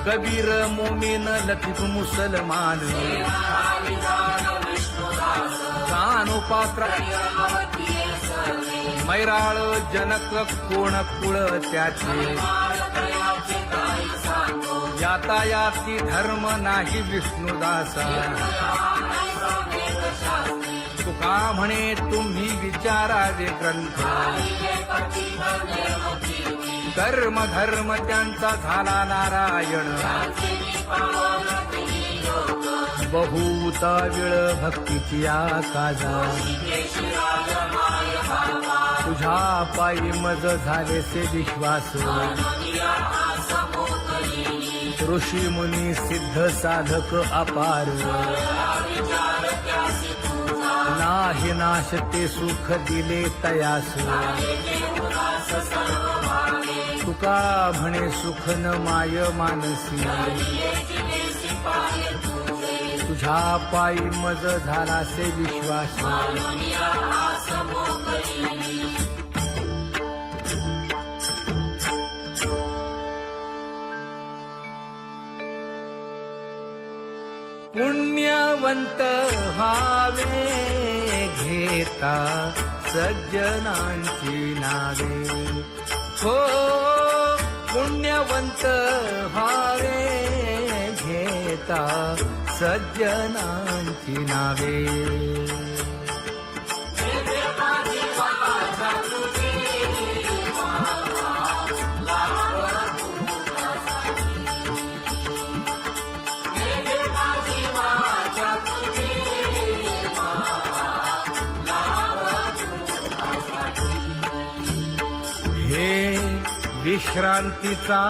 कबीर मोमीन लतीफ मुसलमान कानोपात्र मैराळ जनक कोण कुळ त्याचे यातायाती धर्म नाही विष्णुदासा तुका म्हणे तुम्ही विचारावे ग्रंथ कर्म धर्म त्यांचा झाला नारायण बहुता वेळ भक्तीची आकाजा तुझ्या पायी मज झालेसे विश्वास ऋषी मुनी सिद्ध साधक अपार नाही नाश ते सुख दिले तयास तुका म्हणे सुख न माय मानसी तुझ्या पायी मज झालासे विश्वास पुण्यवंत व्हावे घेता सज्जनांची नावे हो पुण्यवंत व्हावे घेता सज्जनांची नावे हे विश्रांतीचा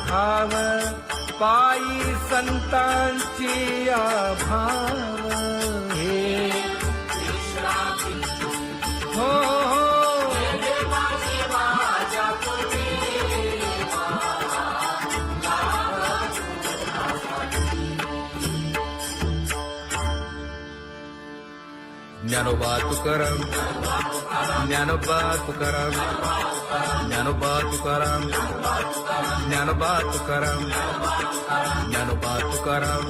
भाव पायी संतांची अभाव हे हो ज्ञानोबा तुकाराम ज्ञानोबा तुकाराम ज्ञानोबा तुकाराम ज्ञानोबा तुकाराम ज्ञानोबा तुकाराम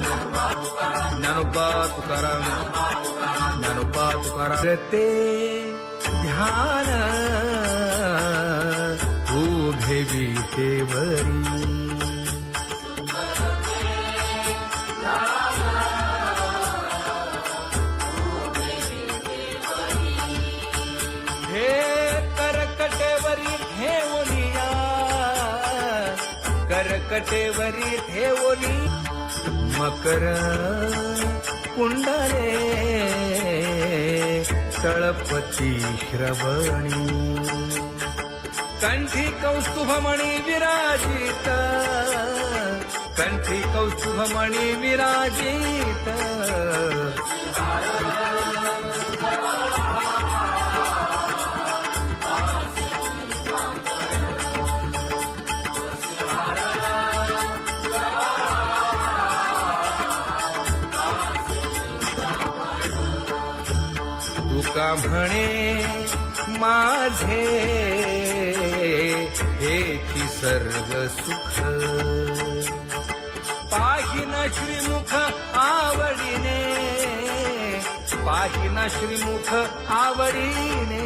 ज्ञानोबा तुकाराम ज्ञानोबा तुकाराम ते ध्यान उभे विटेवरी करकटेवरी ठेवली मकर कुंडले तळपती श्रवणी कंठी कौस्तुभमणी विराजित कंठी कौस्तुभमणी विराजित तुका म्हणे माझे हेची सर्व सुख पाहिन श्रीमुख आवडीने पाहिन श्रीमुख आवडीने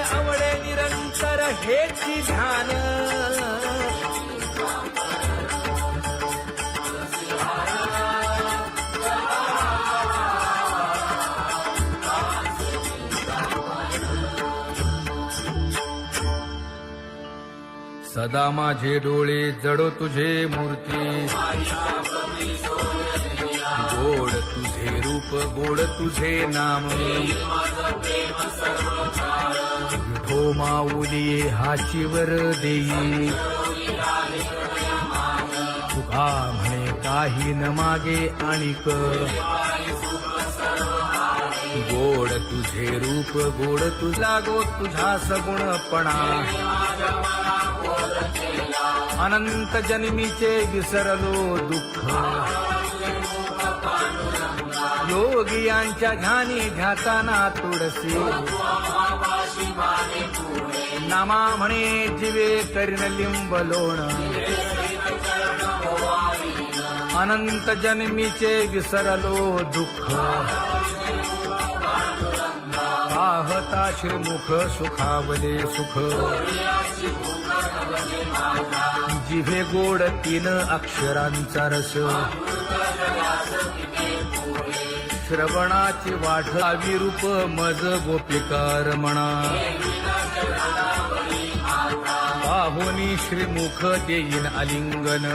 आवडे निरंतर हेची ध्यान सदा माझे डोळे जडो तुझे मूर्ती गोड तुझे रूप गोड तुझे नाम विठो माऊली हाचीवर देई तुका म्हणे काही न मागे आणिक गोड तुझे रूप गोड तुझा गो तुझा सगुणपणा अनंत जन्मीचे विसरलो दुःख योगियांच्या ध्यानी ध्याताना तुळसी नामा म्हणे जीवे करीन लिंब लोण अनंत जन्मीचे विसरलो दुःख पाहता श्रीमुख सुखावले सुख जिभे गोड 3 अक्षरांचा रस श्रवणाची वाढ विरूप मज गोपिकार म्हणा पाहुनी श्रीमुख देईन आलिंगन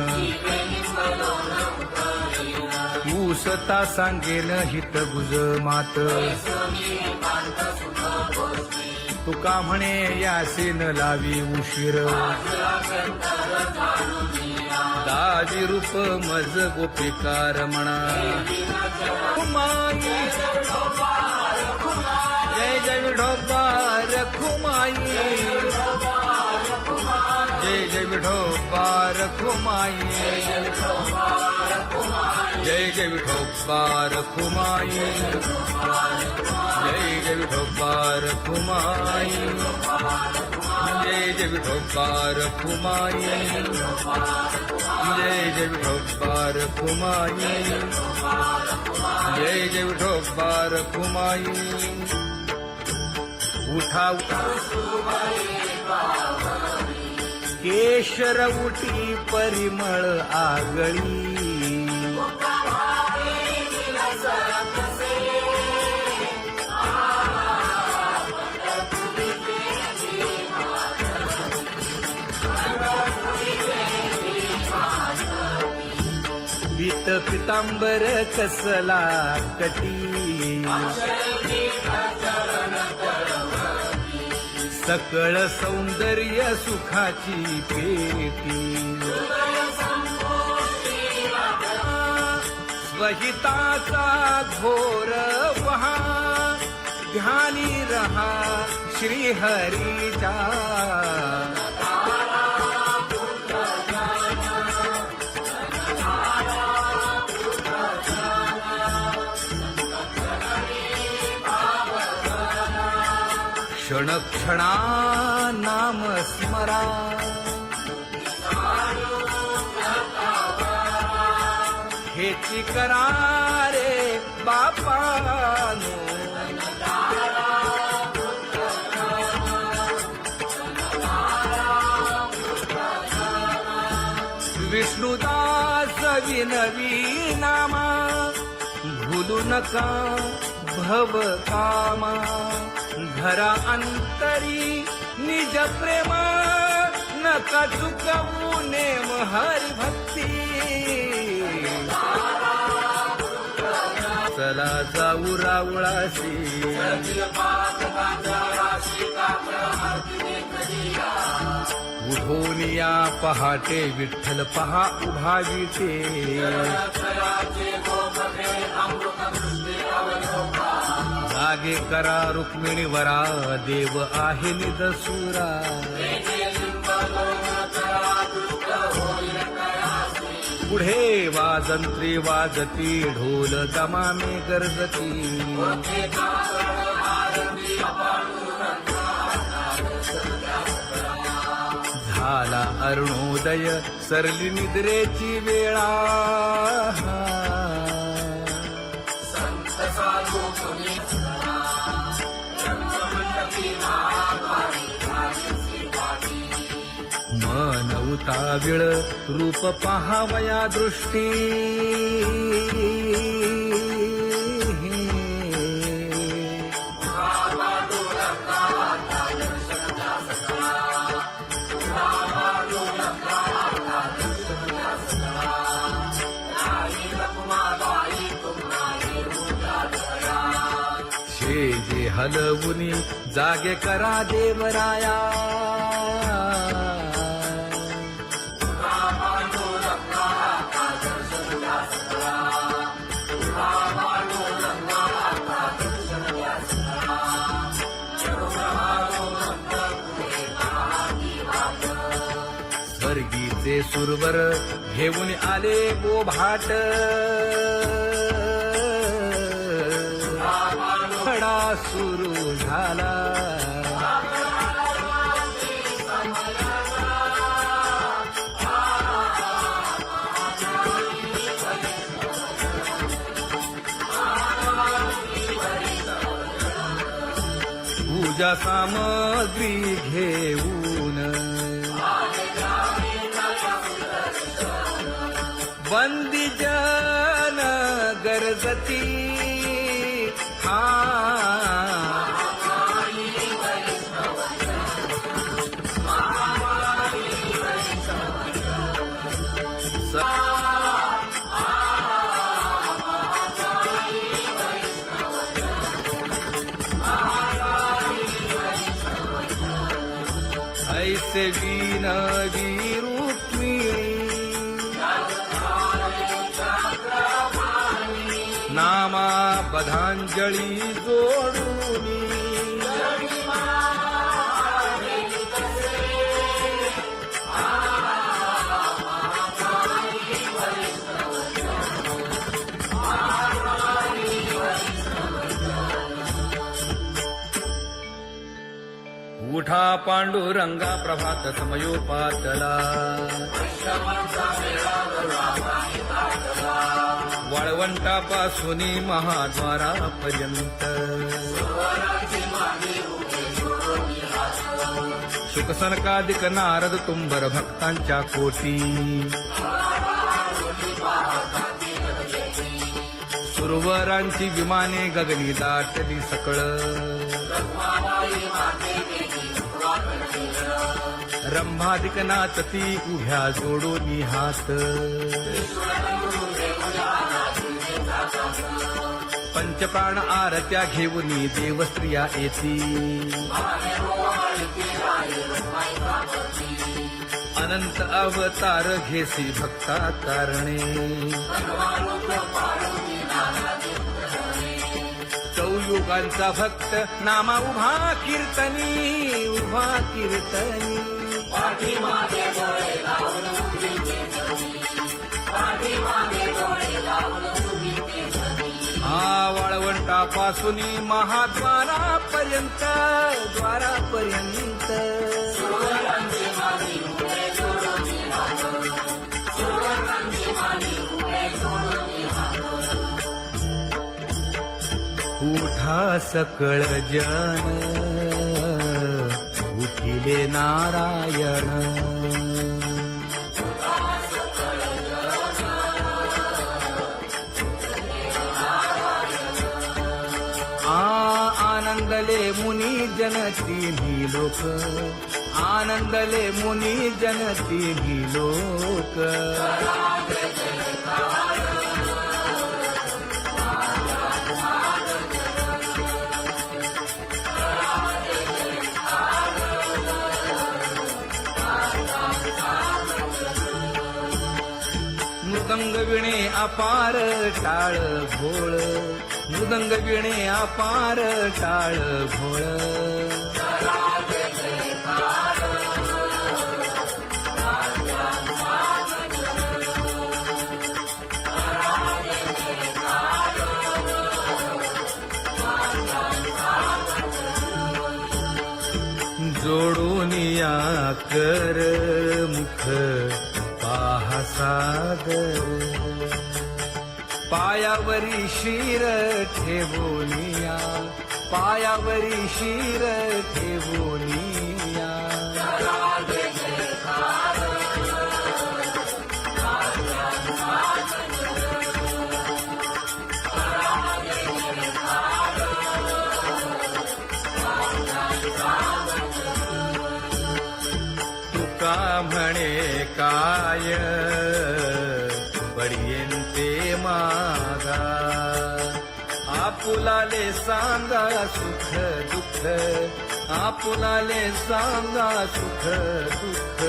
ऊसता सांगेन हित गुज मात तुका म्हणे यासीन लावी उशीर दावी रूप मज गोपिकार म्हणा खुमाई जय जय विठोबार खुमाई जय जय विठोबार खुमाई जय जय विठोबार खुमाई जय जय विठोबार खुमाई जय जय विठोबार खुमाई जय जय विठोबार खुमाई जय जय विठोबार खुमाई उठा केशर उठी परिमळ आगळी पीत पितांबर कसला कटी सकळ सौंदर्य सुखाची पेटी स्वहिताचा घोर वहा ध्यानी रहा श्रीहरीचा क्षण क्षणा नाम स्मरा हेची करा रे बापानो विष्णुदास विनवी नामा भूलू नका भव कामा धरा अंतरी निज प्रेमा नका चुकवू नेम हरी भक्ती चला जाऊ रावळाशी उठोनिया पहाटे विठ्ठल पहा उभा विटे जागे करा रुक्मिणी वरा देव आहे निदसुरा पुढे वाजंत्री वाजती ढोल दमामे गरजती झाला अरुणोदय सरली निद्रेची वेळा मन उताविळ रूप पहावया दृष्टी जे हलवुनी जागे करा देवराया स्वर्गी ते सुरवर घेऊन आले बोभाट खडा सुरू झाला पूजा सामग्री घेऊन बंदी जन गरजती ऐसे विनवी रुक्मिणी नामा बधांजळी जोडूनी उठा पांडुरंगा प्रभात समयोपातला वाळवंटापासून महाद्वारापर्यंत शुकसनकादिक नारद तुंबर भक्तांच्या कोटी सुरवरांची विमाने गगनी दाटली सकळ रंभादिक नाचती उभ्या जोडोनी हात पंचप्राण आरत्या घेऊनी देवस्त्रिया येती अनंत अवतार घेसी भक्ता तारणे चौयुगांचा भक्त नामा उभा कीर्तनी उभा कीर्तनी वाळवंटापासून महाद्वारापर्यंत द्वारापर्यंत उठा सकळ जन उठिले नारायण आनंदले मुनी जन तिन्ही लोक आनंदले मुनी जन तिन्ही लोक मृदंग विणे अपार टाळ भोळ मृदंग विणे अपार टाळ भोळ जोडूनिया कर मुख पाहा सागर पायावरी शिर ठेवोनिया पायावरी शिर ठेवोनिया तुका म्हणे काय बडियेंते मागा आपुलाले सांगा सुख दुःख आपुलाले सांगा सुख दुःख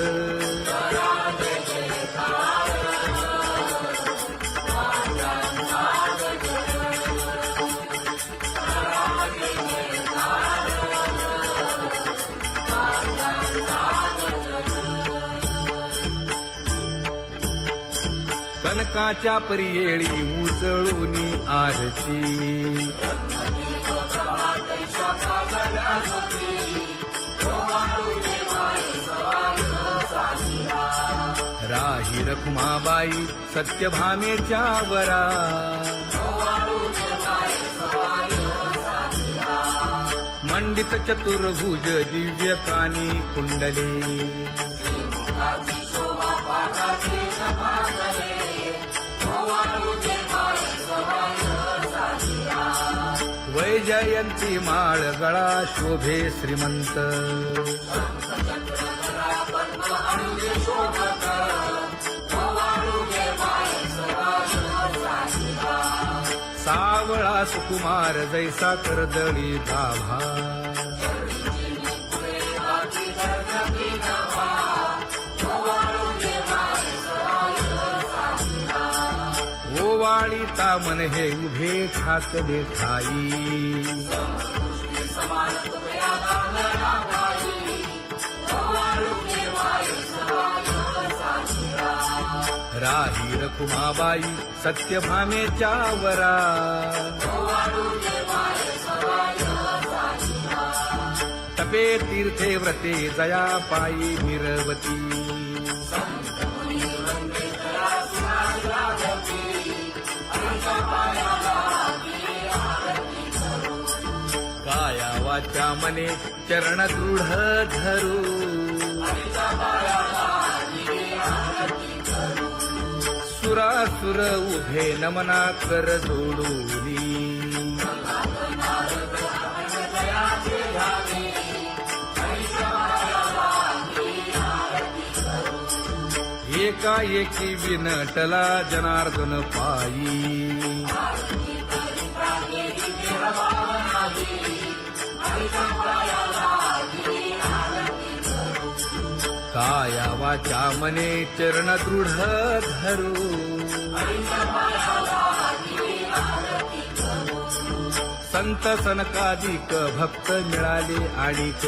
सनकाच्या परियेळी उजळूनी आरती राही रखुमाबाई सत्यभामेच्या वरा मंडित चतुर्भुज दिव्य कानी कुंडले वैजयंती माळ गळा शोभे श्रीमंत सावळा सुकुमार जैसा कर्दळी गाभा ओवाळी तामन हे उभे ठाकले ठाई राही रखुमाबाई सत्यभामेच्या वरा तपे तीर्थे व्रते जया पायी मिरवती काया वाचा मने चरण दृढ धरू सुरासुर उभे नमना कर जोडूनी एकाएकी विनटला जनार्दन पायी काया वाचा मने चरण दृढ धरू संत सनकादिक भक्त मिळाले आणिक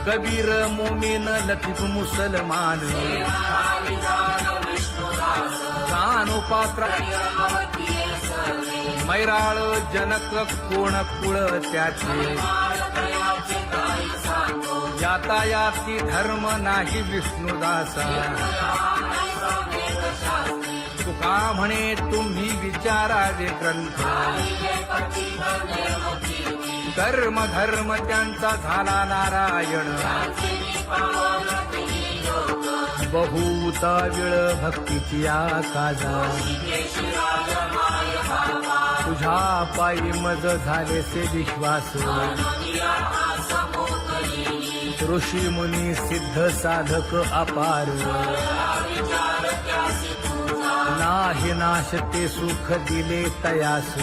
कबीर मोमीन लतीफ मुसलमान कानोपात्र मैराळ जनक कोण कुळ त्याचे यातायाती धर्म नाही विष्णुदासा तुका म्हणे तुम्ही विचारावे ग्रंथ कर्म धर्म त्यांचा झाला नारायण बहुता वेळ भक्तीची आकाजा तुझ्या पायी मज झाले से विश्वास ऋषी मुनी सिद्ध साधक अपार नाही नाश ते सुख दिले तयास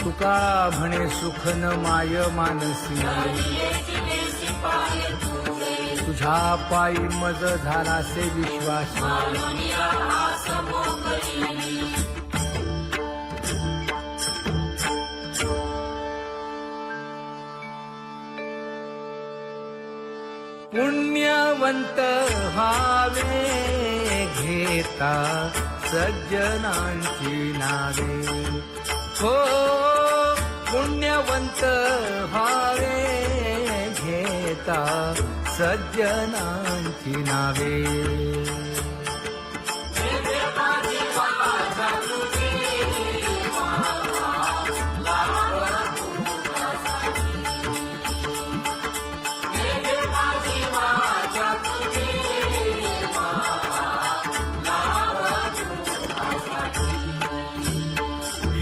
तुका म्हणे सुख न माय मानसी तुझ्या पायी मज झाला से विश्वास पुण्यवंत व्हावे घेता सज्जनांची नावे हो पुण्यवंत व्हावे घेता सज्जनांची नावे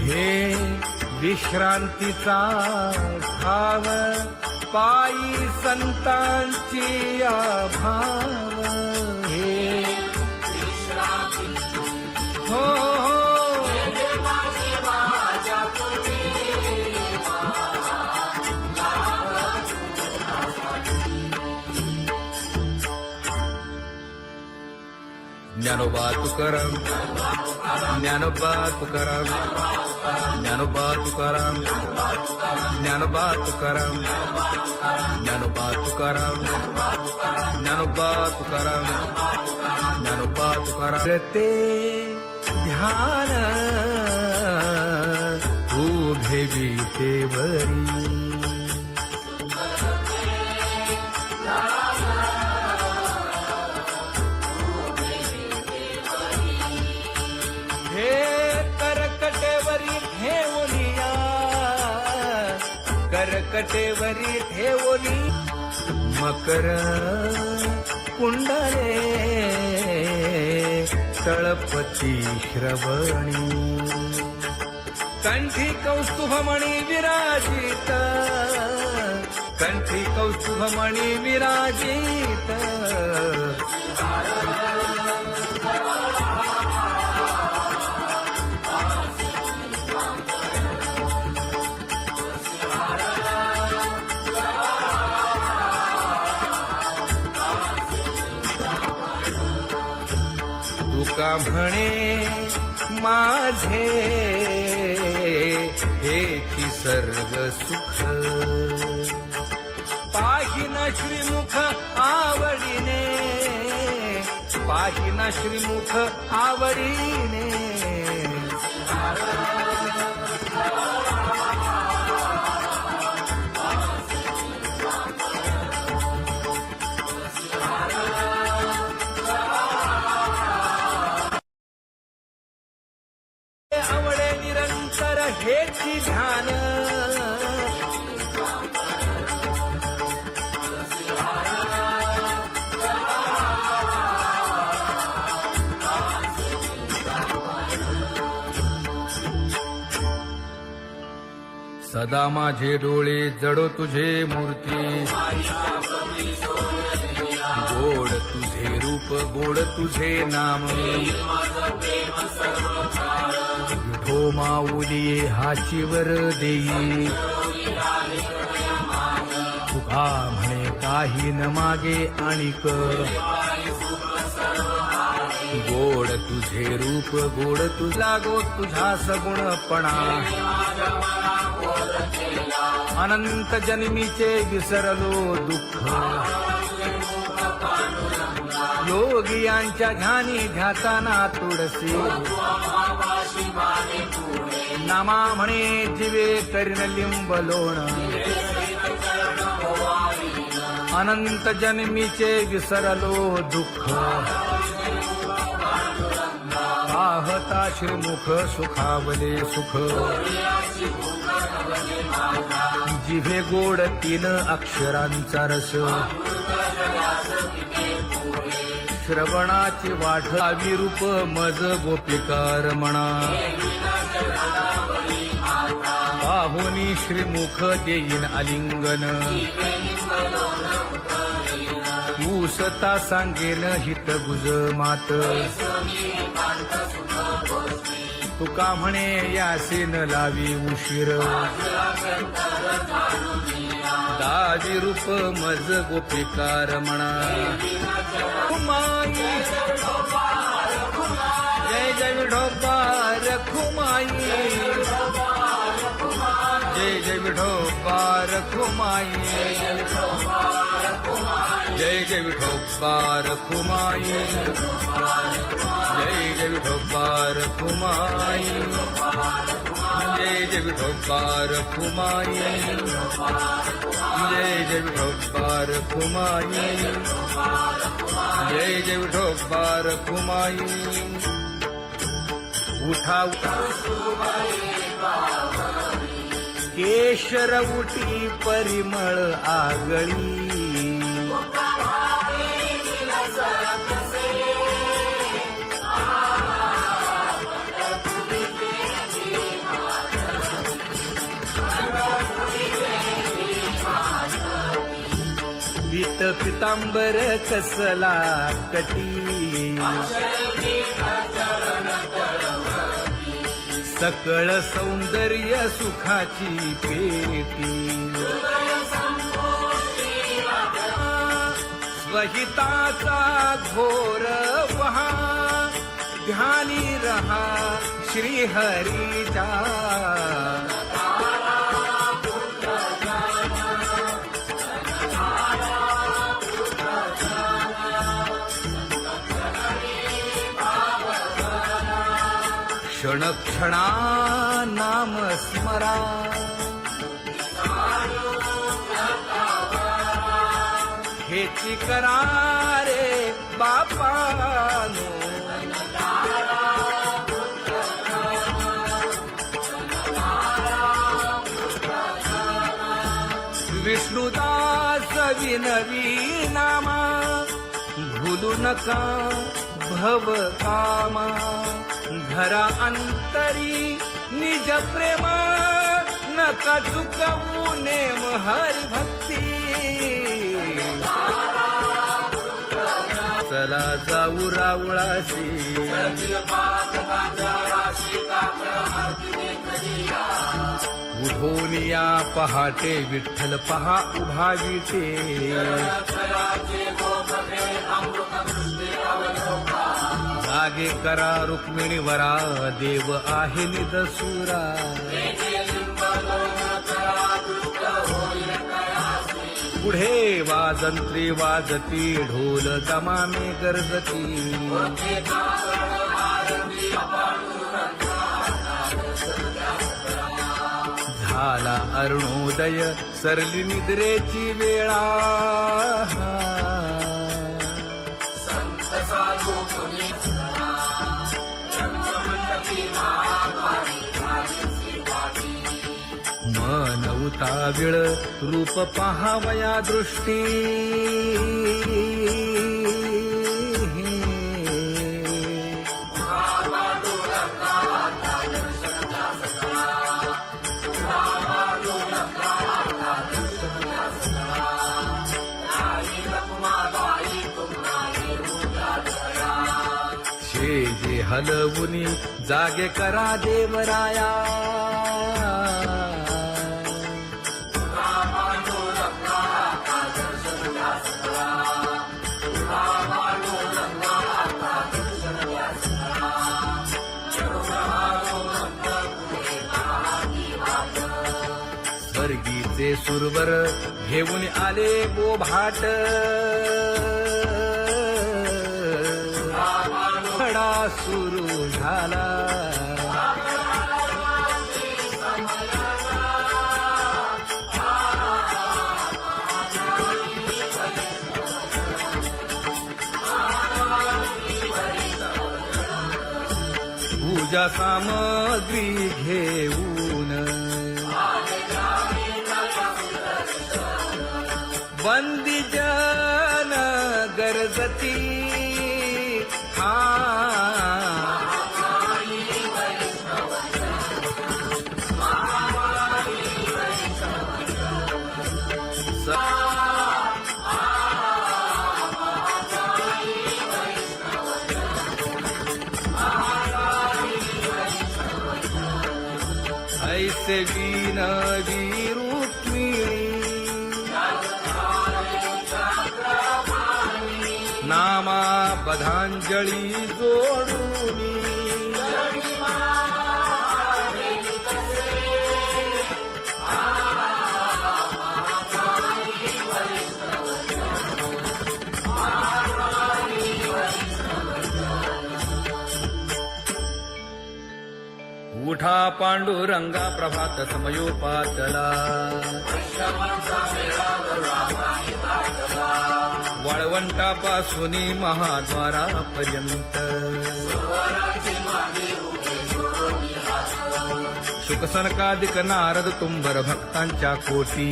हे विश्रांतीचा भाव पायी संतांची अभाव हे हो ज्ञानोबा तुकाराम ज्ञानोबा तुकाराम ज्ञानोबा तुकाराम ज्ञानोबा तुकाराम ज्ञानोबा तुकाराम ज्ञानोबा तुकाराम ज्ञानोबा तुकाराम ते ध्यान उभे विटेवरी हे करकटेवरी ठेवलिया करकटेवरी ठेवली मकर कुंडले तळपती श्रवणी कंठी कौस्तुभमणी विराजित कंठी कौस्तुभमणी विराजित तुका म्हणे माझे हे की सर्व सुख पाहिन श्रीमुख आवडीने पाहिन श्रीमुख आवडीने आवडे निरंतर हेची ध्यान सदा माझे डोळे जडो तुझे मूर्ती गोड तुझे रूप गोड तुझे नाम विठो माऊली हाचीवर देई तुका म्हणे काही न मागे आणिक गोड तुझे रूप गोड तुझा गो तुझा सगुणपणा अनंत जन्मीचे विसरलो दुःख योगियांच्या ध्यानी ध्याताना तुळसी नामा म्हणे जीवे करीन लिंब लोण अनंत जन्मीचे विसरलो दुःख पाहता श्रीमुख सुखावले सुख जिभे गोड 3 अक्षरांचा रस श्रवणाची वाट विरूप मज गोपिकार म्हणा पाहुनी श्रीमुख देईन आलिंगन ऊसता सांगेन हित गुज मात तुका म्हणे यासीन लावी उशीर दाजी रूप मज गोपिकार म्हणा जय जय विठोबा रखुमाई जय जय विठोबा रखुमाई जय जय विठोबा रखुमाई जय जय विठोबा रखुमाई जय जय विठोबा रखुमाई जय जय विठोबा रखुमाई जय जय विठोबा रखुमाई उठा केशर उठी परिमळ आगळी पीत पितांबर कसला कटी सकळ सौंदर्य सुखाची पेटी स्वहिताचा घोर वहा ध्यानी रहा श्रीहरीचा क्षणा नाम स्मरा हेची करा रे बापानो विष्णुदास विनवी नामा भूलू नका भव कामा धरा अंतरी निज प्रेम नका चुकवू नेम हरी भक्ती चला जाऊ रावळाशी उठोनिया पहाटे विठ्ठल पहा उभा विटे जागे करा रुक्मिणी वरा देव आहे निदसुरा पुढे वाजंत्री वाजती ढोल दमामे गरजती झाला अरुणोदय सरली निद्रेची वेळा मन उताविळ रूप पहावया दृष्टी जे हलवुनी जागे करा देवराया स्वर्गीचे सुरवर घेऊन आले बोभाट खडा सुरू झाला पूजा सामग्री घेऊन बंदी जन गरजती ऐसे विनवी रुक्मिणी नामा बधांजळी जोडूनी उठा पांडुरंगा प्रभात समयोपातला वाळवंटापासून महाद्वारापर्यंत शुकसनकादिक नारद तुंबर भक्तांच्या कोटी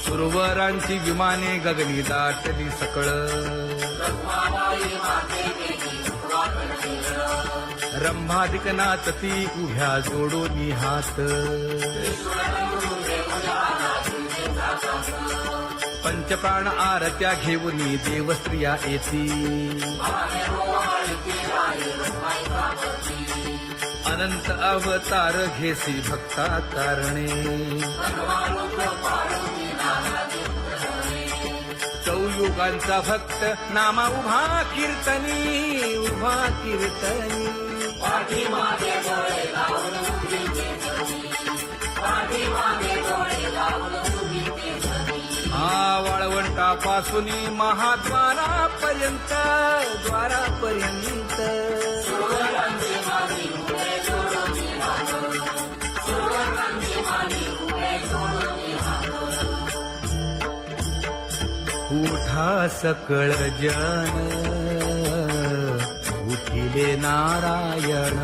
सुरवरांची विमाने गगनी दाटली सकळ रंभादिक नाचती उभ्या जोडोनी हात पंचप्राण आरत्या घेऊनी देवस्त्रिया येती अनंत अवतार घेसी भक्ता कारणे चौयुगांचा भक्त नामा उभा कीर्तनी उभा कीर्तनी हा वाळवंट पोटापासून महाद्वारापर्यंत द्वारापर्यंत उठा सकळ जन उठिले नारायण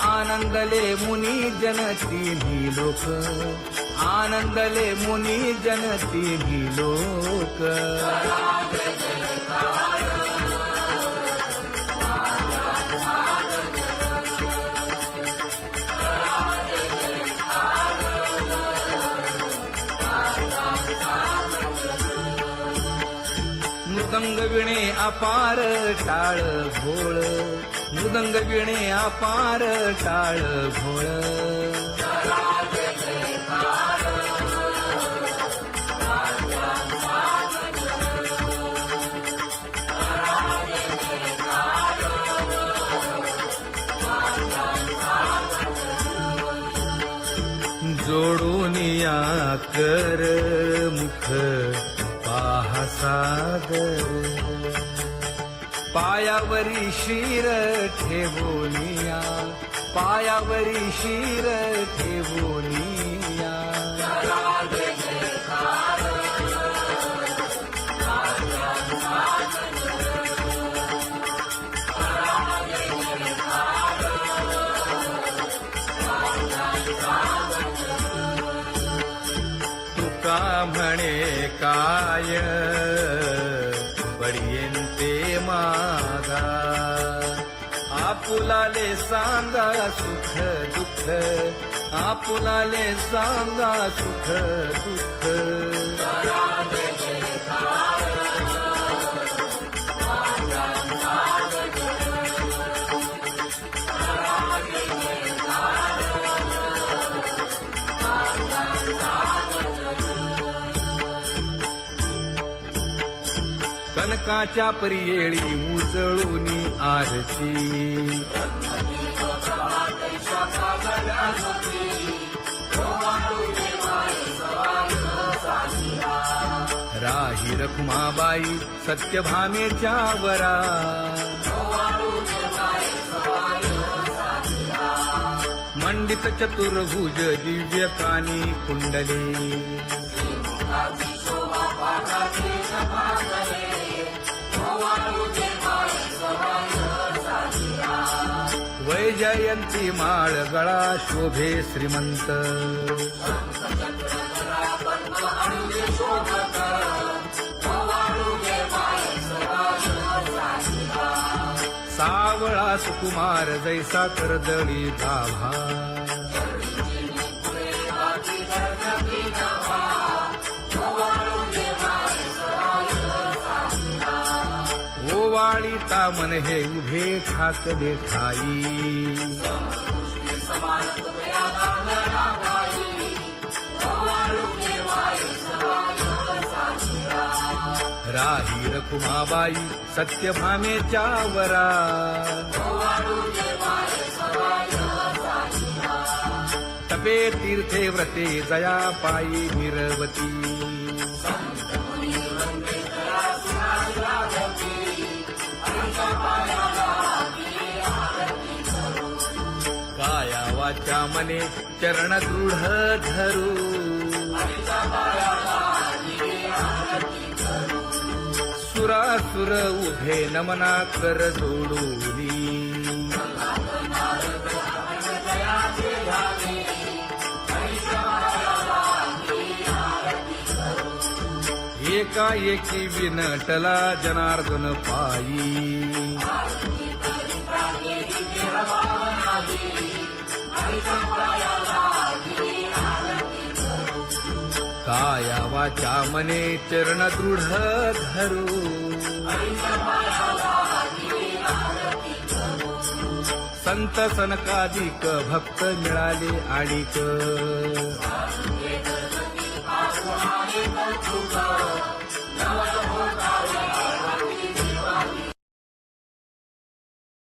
आनंदले मुनी जन तिन्ही लोक आनंदले मुनी जन तिन्ही लोक मृदंग विणे अपार टाळ भोळ मृदंग विणे अपार टाळ भोळ जोडून या कर मुख पाहा सागर पायावरी शिर ठेवोनिया पायावरी शिर ठेवोनिया तुका म्हणे काय बडियेंते मागा आपुलाले सांगा सुख दुःख आपुलाले सांगा सुख दुःख कनकाच्या परियेळी उजळूनी आरती राही रखुमाबाई सत्यभामेच्या वरा मंडित चतुर्भुज दिव्य कानी कुंडले वैजयंती माळ गळा शोभे श्रीमंत सावळा सुकुमार जैसा करदळी गाभा ओवाळी तामन हे उभे ठाकले ठाई राही रखुमाबाई सत्यभामेच्या वरा तपे तीर्थे व्रते जया पायी निरवती काया वाचा मने चरण दृढ धरू सुरासुर उभे नमना कर जोडूनी एकाएकी विनटला जनार्दन पायी काया वाचा मने चरण दृढ धरू संत सनकादिक भक्त मिळाले आणिक